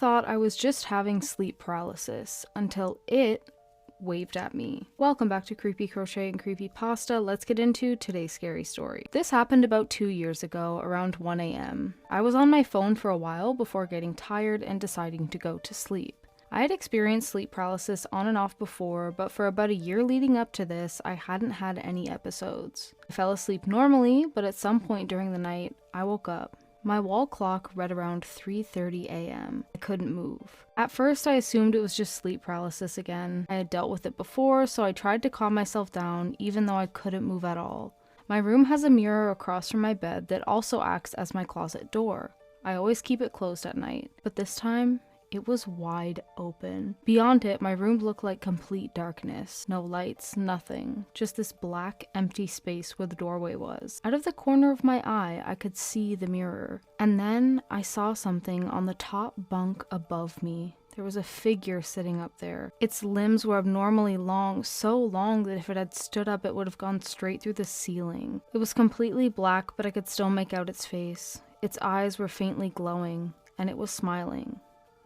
thought I was just having sleep paralysis until it waved at me. Welcome back to Creepy Crochet and Creepy Pasta. Let's get into today's scary story. This happened about 2 years ago around 1 a.m. I was on my phone for a while before getting tired and deciding to go to sleep. I had experienced sleep paralysis on and off before, but for about a year leading up to this, I hadn't had any episodes. I fell asleep normally, but at some point during the night, I woke up. My wall clock read around 3:30 a.m. I couldn't move. At first, I assumed it was just sleep paralysis again. I had dealt with it before, so I tried to calm myself down, even though I couldn't move at all. My room has a mirror across from my bed that also acts as my closet door. I always keep it closed at night, but this time, it was wide open. Beyond it, my room looked like complete darkness. No lights, nothing. Just this black, empty space where the doorway was. Out of the corner of my eye, I could see the mirror. And then I saw something on the top bunk above me. There was a figure sitting up there. Its limbs were abnormally long, so long that if it had stood up, it would have gone straight through the ceiling. It was completely black, but I could still make out its face. Its eyes were faintly glowing, and it was smiling.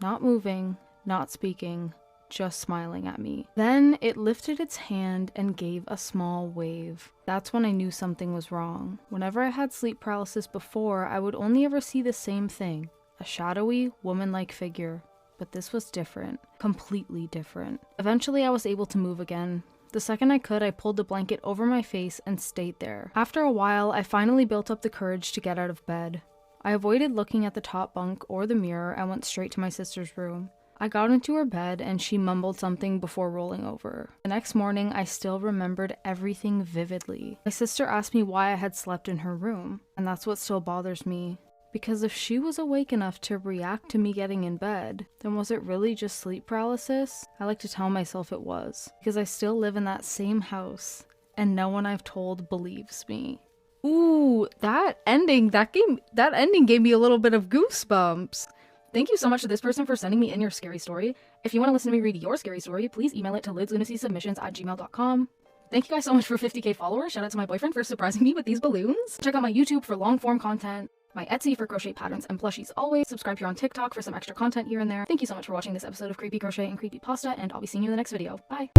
Not moving, not speaking, just smiling at me. Then it lifted its hand and gave a small wave. That's when I knew something was wrong. Whenever I had sleep paralysis before, I would only ever see the same thing, a shadowy, woman-like figure. But this was different, completely different. Eventually I was able to move again. The second I could, I pulled the blanket over my face and stayed there. After a while, I finally built up the courage to get out of bed. I avoided looking at the top bunk or the mirror and went straight to my sister's room. I got into her bed and she mumbled something before rolling over. The next morning, I still remembered everything vividly. My sister asked me why I had slept in her room, and that's what still bothers me. Because if she was awake enough to react to me getting in bed, then was it really just sleep paralysis? I like to tell myself it was, because I still live in that same house, and no one I've told believes me. Ooh, that ending gave me a little bit of goosebumps. Thank you so much to this person for sending me in your scary story. If you want to listen to me read your scary story, please email it to lidslunacy@gmail.com. Thank you guys so much for 50k followers. Shout out to my boyfriend for surprising me with these balloons. Check out my YouTube for long form content, my Etsy for crochet patterns and plushies always. Subscribe here on TikTok for some extra content here and there. Thank you so much for watching this episode of Creepy Crochet and Creepy Pasta, and I'll be seeing you in the next video. Bye!